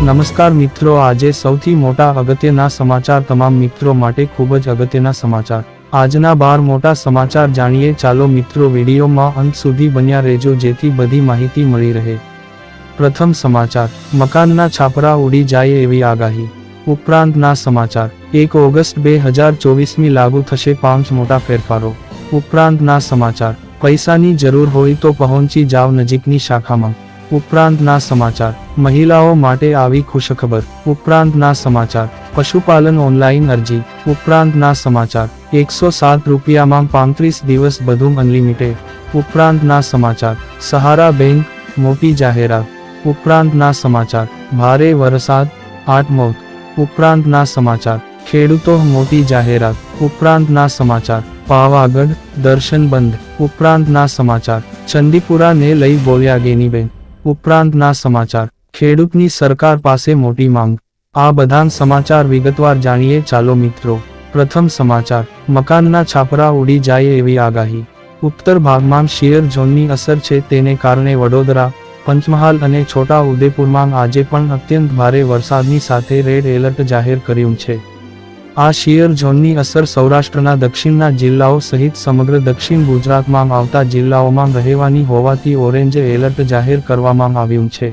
નમસ્કાર મિત્રો, આજે સૌથી મોટા અગત્યના સમાચાર તમામ મિત્રો માટે ખૂબ જ અગત્યના સમાચાર। આજના 12 મોટા સમાચાર જાણીએ। ચાલો મિત્રો, વિડીયોમાં અંત સુધી બન્યા રહેજો જેથી બધી માહિતી મળી રહે। પ્રથમ સમાચાર, મકાનના છાપરા ઉડી જાય એવી આગાહી। ઉપરાંતના સમાચાર, 1 ઓગસ્ટ 2024 લાગુ થશે 5 મોટા ફેરફારો। ઉપરાંતના સમાચાર, પૈસાની જરૂર હોય તો પહોંચી જાવ નજીકની શાખામાં। ઉપરાંતના સમાચાર, મહિલાઓ માટે આવી ખુશખબર। ઉપરાંતના સમાચાર, પશુપાલન ઓનલાઈન અરજી। ઉપરાંતના સમાચાર, 107 રૂપિયામાં 35 દિવસ બધું અનલિમિટેડ। ઉપરાંતના સમાચાર, સહારા બેંક, મોટી જાહેરાત। ઉપરાંતના સમાચાર, ભારે વરસાદ, 8 મોત। ઉપરાંતના સમાચાર, ખેડૂતો મોટી જાહેરાત। ઉપરાંતના સમાચાર, પાવાગઢ દર્શન બંધ। ઉપરાંતના સમાચાર, ચંદીપુરાને લઈ બોલ્યા ગેનીબેન। ઉપરાંતના સમાચાર, ખેડૂતની સરકાર પાસે મોટી માંગ। આ બધા સમાચાર વિગતવાર જાણીએ। ચાલો મિત્રો, પ્રથમ સમાચાર, મકાનના છાપરા ઉડી જાય એવી આગાહી। ઉત્તર ભાગમાં શિયર ઝોનની અસર છે, તેને કારણે વડોદરા, પંચમહાલ અને છોટા ઉદેપુરમાં આજે પણ અત્યંત ભારે વરસાદની સાથે રેડ એલર્ટ જાહેર કર્યું છે। આ શિયર ઝોનની અસર સૌરાષ્ટ્રના દક્ષિણના જિલ્લાઓ સહિત સમગ્ર દક્ષિણ ગુજરાતમાં આવતા જિલ્લાઓમાં રહેવાની હોવાથી ઓરેન્જ એલર્ટ જાહેર કરવામાં આવ્યું છે।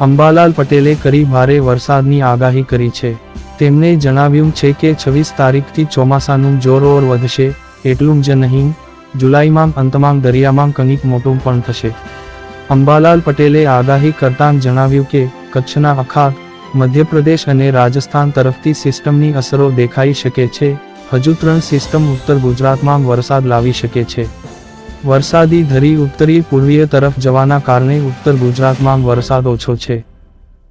અંબાલાલ પટેલે કરી ભારે વરસાદની આગાહી કરી છે। તેમણે જણાવ્યું છે કે 26 તારીખથી ચોમાસાનું જોર ઓર વધશે। એટલું જ નહીં, જુલાઈમાં અંતમાં દરિયામાં કંઈક મોટું પણ થશે। અંબાલાલ પટેલે આગાહી કરતાં જણાવ્યું કે કચ્છના અખાત, મધ્યપ્રદેશ અને રાજસ્થાન તરફથી સિસ્ટમની અસરો દેખાઈ શકે છે। હજુ 3 સિસ્ટમ ઉત્તર ગુજરાતમાં વરસાદ લાવી શકે છે। વરસાદી ધરી ઉત્તરી પૂર્વીય તરફ જવાના કારણે ઉત્તર ગુજરાતમાં વરસાદ ઓછો છે।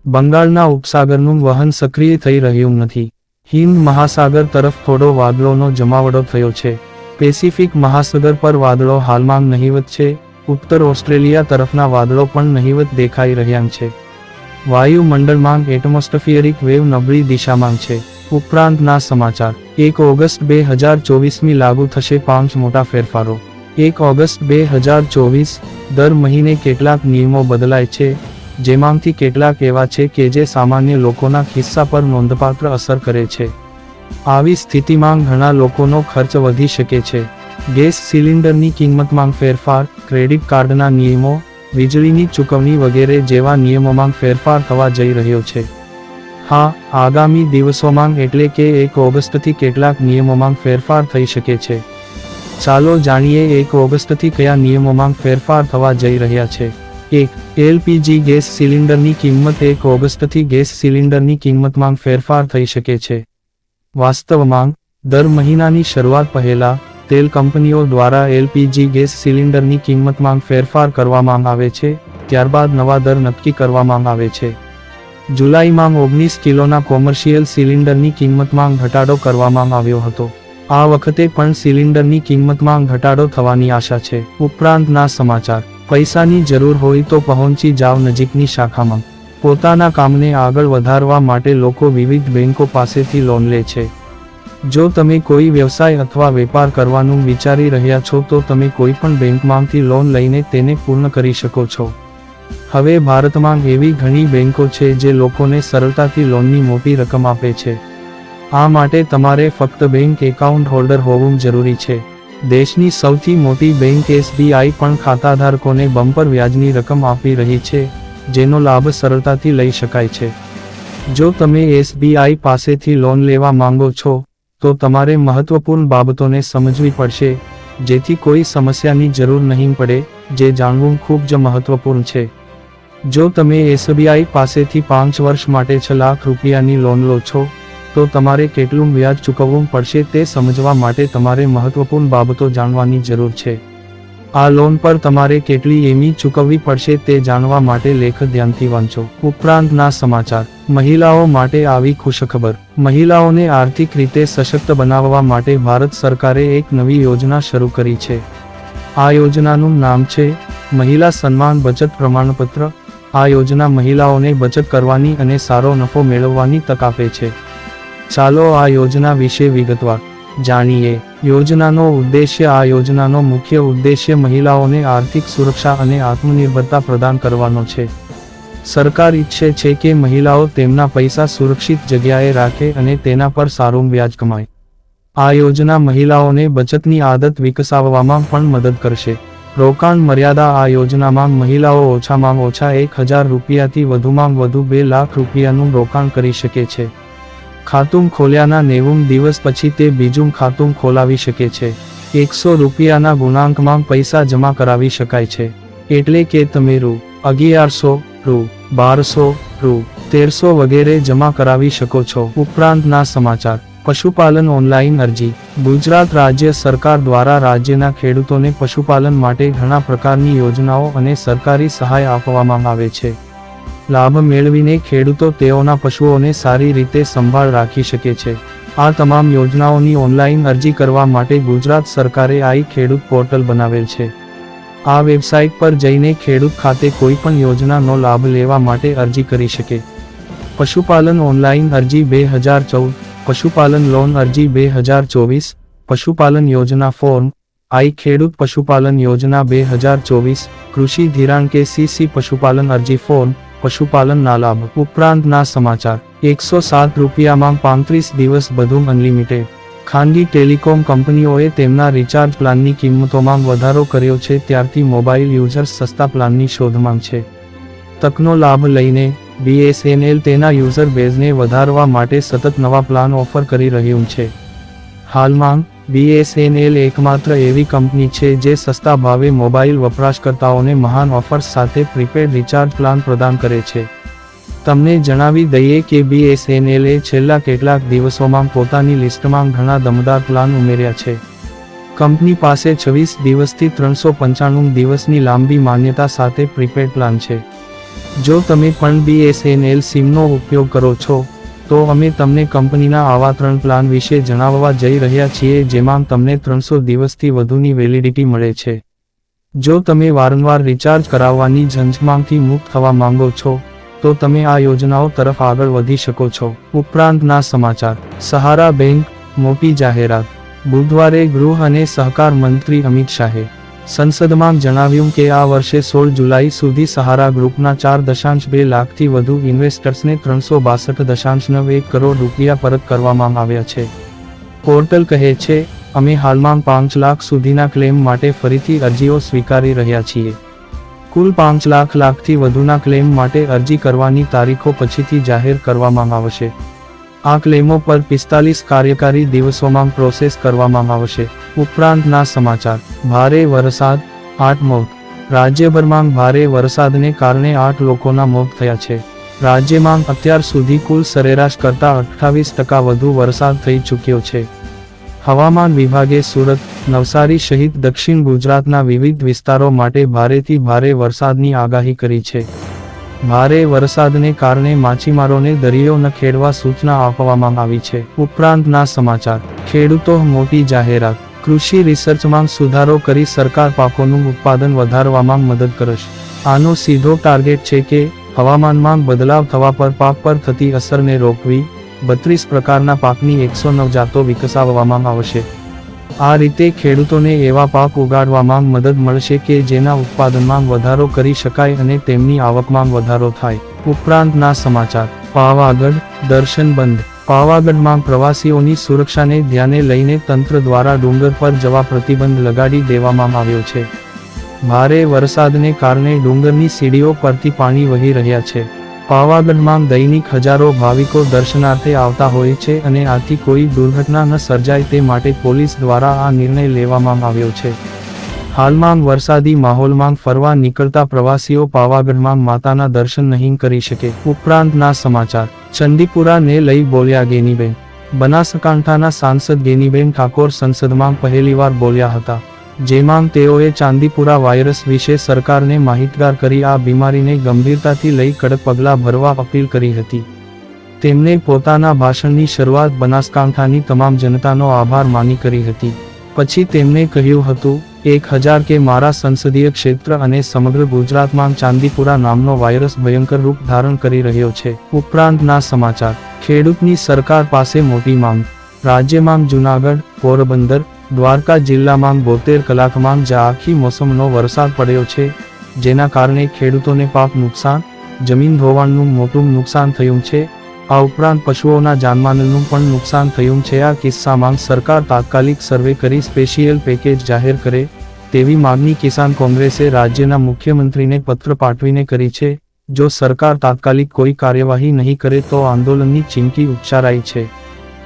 બંગાળના ઉપસાગરનું વહન સક્રિય થઈ રહ્યું નથી। હિન્દ મહાસાગર તરફ થોડો વાદળોનો જમાવડો થયો છે। પેસિફિક મહાસાગર પર વાદળો હાલમાં નહિવત છે। ઉત્તર ઓસ્ટ્રેલિયા તરફના વાદળો પણ નહિવત દેખાઈ રહ્યા છે। વાયુમંડળમાં એટમોસ્ફિયરિક વેવ નબળી દિશામાં છે। ઉપરાંતના સમાચાર, 1 ઓગસ્ટ 2024 લાગુ થશે 5 મોટા ફેરફારો। 1 ઓગસ્ટ 2024 દર મહિને કેટલાક નિયમો બદલાય છે, જેમાંથી કેટલાક એવા છે કે જે સામાન્ય લોકોના ખિસ્સા પર નોંધપાત્ર અસર કરે છે। આવી સ્થિતિમાં ઘણા લોકોનો ખર્ચ વધી શકે છે। ગેસ સિલિન્ડરની કિંમતમાં ફેરફાર, ક્રેડિટ કાર્ડના નિયમો, વીજળીની ચૂકવણી વગેરે જેવા નિયમોમાં ફેરફાર થવા જઈ રહ્યો છે। હા, આગામી દિવસોમાં એટલે કે 1 ઓગસ્ટથી કેટલાક નિયમોમાં ફેરફાર થઈ શકે છે। ચાલો જાણીએ 1 ઓગસ્ટથી કયા નિયમોમાં ફેરફાર થવા જઈ રહ્યા છે। 1. એલપીજી ગેસ સિલિન્ડરની કિંમત 1 ઓગસ્ટથી ગેસ સિલિન્ડરની કિંમતમાં ફેરફાર થઈ શકે છે। વાસ્તવમાં, દર મહિનાની શરૂઆત પહેલા તેલ કંપનીઓ દ્વારા એલપીજી ગેસ સિલિન્ડરની કિંમતમાં ફેરફાર કરવામાં આવે છે, ત્યારબાદ નવા દર નક્કી કરવામાં આવે છે। જુલાઈમાં 19 કિલોના કોમર્શિયલ સિલિન્ડરની કિંમતમાં ઘટાડો કરવામાં આવ્યો હતો। આ વખતે પણ સિલિન્ડરની કિંમતમાં ઘટાડો થવાની આશા છે। ઉપરાંતના સમાચાર, પૈસાની જરૂર હોય તો પહોંચી જાવ નજીકની શાખામાં। પોતાના કામને આગળ વધારવા માટે લોકો વિવિધ બેંકો પાસેથી લોન લે છે। જો તમે કોઈ વ્યવસાય અથવા વેપાર કરવાનું વિચારી રહ્યા છો તો તમે કોઈ પણ બેંકમાંથી લોન લઈને તેને પૂર્ણ કરી શકો છો। હવે ભારતમાં એવી ઘણી બેંકો છે જે લોકોને સરળતાથી લોનની મોટી રકમ આપે છે। આ માટે તમારે ફક્ત બેંક એકાઉન્ટ હોલ્ડર હોવું જરૂરી છે। દેશની સૌથી મોટી બેંક એસબીઆઈ પણ ખાતાધારકોને બમ્પર વ્યાજની રકમ આપી રહી છે, જેનો લાભ સરળતાથી લઈ શકાય છે। જો તમે એસબીઆઈ પાસેથી લોન લેવા માંગો છો તો તમારે મહત્વપૂર્ણ બાબતોને સમજવી પડશે, જેથી કોઈ સમસ્યાની જરૂર નહીં પડે, જે જાણવું ખૂબ જ મહત્વપૂર્ણ છે। જો તમે એસબીઆઈ પાસેથી 5 વર્ષ માટે 6 લાખ રૂપિયાની લોન લો છો, તો તમારે કેટલું વ્યાજ ચૂકવવું પડશે તે સમજવા માટે તમારે મહત્વપૂર્ણ બાબતો જાણવાની જરૂર છે। આ લોન પર તમારે કેટલી EMI ચૂકવવી પડશે તે જાણવા માટે લેખ ધ્યાનથી વાંચો। ઉપરાંતના સમાચાર, મહિલાઓ માટે આવી ખુશખબર। મહિલાઓને આર્થિક રીતે સશક્ત બનાવવા માટે ભારત સરકારે એક નવી યોજના શરૂ કરી છે। આ યોજનાનું નામ છે મહિલા સન્માન બચત પ્રમાણપત્ર। આ યોજના મહિલાઓને બચત કરવાની અને સારો નફો મેળવવાની તક આપે છે। ચાલો આ યોજના વિશે વિગતવાર જાણીએ। યોજનાનો ઉદ્દેશ્ય, આ યોજનાનો મુખ્ય ઉદ્દેશ્ય મહિલાઓને આર્થિક સુરક્ષા અને આત્મનિર્ભરતા પ્રદાન કરવાનો છે। સરકાર ઈચ્છે છે કે મહિલાઓ તેમના પૈસા સુરક્ષિત જગ્યાએ રાખે અને તેના પર સારું વ્યાજ કમાય. આ યોજના મહિલાઓને બચતની આદત વિકસાવવામાં પણ મદદ કરશે. રોકાણ મર્યાદા: આ યોજનામાં મહિલાઓ ઓછામાં ઓછા 1000 રૂપિયાથી વધુમાં વધુ 2 લાખ રૂપિયાનું રોકાણ કરી શકે છે. ખાતું ખોલ્યાના 90 દિવસ પછી તે બીજું ખાતું ખોલાવી શકે છે. 100 રૂપિયાના ગુણાંકમાં પૈસા જમા કરાવી શકાય છે. એટલે કે તમે ₹1100, ₹1200, ₹1300 વગેરે જમા કરાવી શકો છો. ઉપરાંતના સમાચાર: પશુપાલન ઓનલાઈન અરજી. ગુજરાત રાજ્ય સરકાર દ્વારા રાજ્યના ખેડૂતોને પશુપાલન માટે ઘણા પ્રકારની યોજનાઓ અને સરકારી સહાય આપવામાં આવે છે. લાભ મેળવીને ખેડૂતો તેઓના પશુઓને સારી રીતે સંભાળ રાખી શકે છે. આ તમામ યોજનાઓની ઓનલાઈન અરજી કરવા માટે ગુજરાત સરકારે આઈ ખેડૂત પોર્ટલ બનાવેલ છે. આ વેબસાઇટ પર જઈને ખેડૂત ખાતે કોઈ પણ યોજનાનો લાભ લેવા માટે અરજી કરી શકે. પશુપાલન ઓનલાઈન અરજી 2014, પશુપાલન લોન અરજી 2024, પશુપાલન યોજના ફોર્મ, આઈ ખેડૂત પશુપાલન યોજના 2024, કૃષિ ધિરાણ કે સીસી પશુપાલન અરજી ફોર્મ, પશુપાલનના લાભ. ઉપરાંતના સમાચાર: 107 રૂપિયામાં 35 દિવસ બધું અનલિમિટેડ. ખાનગી ટેલિકોમ કંપનીઓએ તેમના રિચાર્જ પ્લાનની કિંમતોમાં વધારો કર્યો છે, ત્યારથી મોબાઈલ યુઝર્સ સસ્તા પ્લાનની શોધમાં છે. તકનો લાભ લઈને BSNL તેના યુઝર બેઝને વધારવા માટે સતત નવા પ્લાન ઓફર કરી રહ્યું છે. હાલમાં BSNL એકમાત્ર એવી કંપની છે જે સસ્તા ભાવે મોબાઈલ વપરાશકર્તાઓને મહાન ઓફર્સ સાથે પ્રીપેડ રિચાર્જ પ્લાન પ્રદાન કરે છે. તમને જણાવી દઈએ કે BSNLએ છેલ્લા કેટલાક દિવસોમાં પોતાની લિસ્ટમાં ઘણા દમદાર પ્લાન ઉમેર્યા છે. કંપની પાસે 26 દિવસથી 395 દિવસની લાંબી માન્યતા સાથે પ્રીપેડ પ્લાન છે. જો તમે પણ BSNL સિમનો ઉપયોગ કરો છો, તો અમે તમને કંપનીના આવા 3 પ્લાન વિશે જણાવવા જઈ રહ્યા છીએ જેમાં તમને 300 દિવસથી વધુની વેલિડિટી મળે છે. જો તમે વારંવાર રિચાર્જ કરાવવાની ઝંઝમાંથી મુક્ત થવા માંગો છો, તો તમે આ યોજનાઓ તરફ આગળ વધી શકો છો. ઉપરાંતના સમાચાર: સહારા બેંક, મોટી જાહેરાત. બુધવારે ગૃહ અને સહકાર મંત્રી અમિત શાહે સંસદમાં જણાવ્યું કે આ વર્ષે 16 જુલાઈ સુધી સહારા ગ્રુપના 4.2 લાખથી વધુ ઇન્વેસ્ટર્સને 362.91 કરોડ રૂપિયા પરત કરવામાં આવ્યા છે. પોર્ટલ કહે છે, અમે હાલમાં 5 લાખ સુધીના ક્લેમ માટે ફરીથી અરજીઓ સ્વીકારી રહ્યા છીએ. કુલ 5 લાખથી વધુના ક્લેમ માટે અરજી કરવાની તારીખો પછીથી જાહેર કરવામાં આવશે. આ ક્લેમો પર 45 કાર્યકારી દિવસોમાં પ્રોસેસ કરવામાં આવશે. ઉપરાંતના સમાચાર: ભારે વરસાદ, 8 મોત. રાજ્યભરમાં ભારે વરસાદને કારણે 8 લોકોના મોત થયા છે. રાજ્યમાં અત્યાર સુધી કુલ સરેરાશ કરતાં 28% વધુ વરસાદ થઈ ચૂક્યો છે. હવામાન વિભાગે સુરત, નવસારી સહિત દક્ષિણ ગુજરાતના વિવિધ વિસ્તારો માટે ભારેથી ભારે વરસાદની આગાહી કરી છે. ભારે વરસાદને કારણે માછીમારોને દરિયો ન ખેડવા સૂચના આપવામાં આવી છે. ઉપરાંતના સમાચાર: ખેડૂતો મોટી જાહેરાત. કૃષિ રિસર્ચમાં સુધારો કરી સરકાર પાકોનું ઉત્પાદન વધારવામાં મદદ કરશે. આનો સીધો ટાર્ગેટ છે કે હવામાનમાં બદલાવ થવા પર પાક પર થતી અસરને રોકવી. 32 પ્રકારના પાકની 109 જાતો વિકસાવવામાં આવશે. આ રીતે ખેડૂતોને એવા પાક ઉગાડવામાં મદદ મળશે કે જેના ઉત્પાદનમાં વધારો કરી શકાય અને તેમની આવકમાં વધારો થાય. ઉપરાંતના સમાચાર: પાવાગઢ, દર્શન બંધ. પાવાગઢમાં પ્રવાસીઓની સુરક્ષાને ધ્યાને લઈને તંત્ર દ્વારા ડુંગર પર જવા પ્રતિબંધ લગાડી દેવામાં આવ્યો છે. ભારે વરસાદને કારણે ડુંગરની સીડીઓ પરથી પાણી વહી રહ્યા છે. પાવાગઢમાં દૈનિક હજારો ભાવિકો દર્શનાર્થે આવતા હોય છે અને આથી કોઈ દુર્ઘટના ન સર્જાય તે માટે પોલીસ દ્વારા આ નિર્ણય લેવામાં આવ્યો છે. હાલમાં વરસાદી માહોલમાં ફરવા નીકળતા પ્રવાસીઓ પાવાગઢમાં માતાના દર્શન નહીં કરી શકે. ઉપરાંતના સમાચાર: ચંદીપુરાને લઈ બોલ્યા ગેનીબેન. બનાસકાંઠાના સાંસદ ગેનીબેન ઠાકોર સંસદમાં પહેલીવાર બોલ્યા હતા, જેમાં તેઓએ ચાંદીપુરા વાયરસ વિશે સરકારને માહિતગાર કરી આ બીમારીને ગંભીરતાથી લઈ કડક પગલાં ભરવા અપીલ કરી હતી. તેમણે પોતાના ભાષણની શરૂઆત બનાસકાંઠાની તમામ જનતાનો આભાર માની કરી હતી. પછી તેમણે કહ્યું હતું, 1000 કે મારા સંસદીય ક્ષેત્ર અને સમગ્ર ગુજરાતમાં ચાંદીપુરા નામનો વાયરસ ભયંકર રૂપ ધારણ કરી રહ્યો છે. ઉપરાંતના સમાચાર: ખેડૂતની સરકાર પાસે મોટી માંગ. રાજ્યમાં જૂનાગઢ, પોરબંદર, દ્વારકા જિલ્લામાં 72 કલાકમાં જ આખી મોસમનો વરસાદ પડ્યો છે, જેના કારણે ખેડૂતોને પાક નુકસાન, જમીન ધોવાણનું મોટું નુકસાન થયું છે. આ ઉપરાંત પશુઓના જાનમાલનું પણ નુકસાન થયું છે. આ કિસ્સામાં સરકાર તાત્કાલિક સર્વે કરી સ્પેશિયલ પેકેજ જાહેર કરે તેવી માંગણી કિસાન કોંગ્રેસે રાજ્યના મુખ્યમંત્રીને પત્ર પાઠવીને કરી છે. જો સરકાર તાત્કાલિક કોઈ કાર્યવાહી નહીં કરે તો આંદોલનની ચીમકી ઉચ્ચારાઈ છે.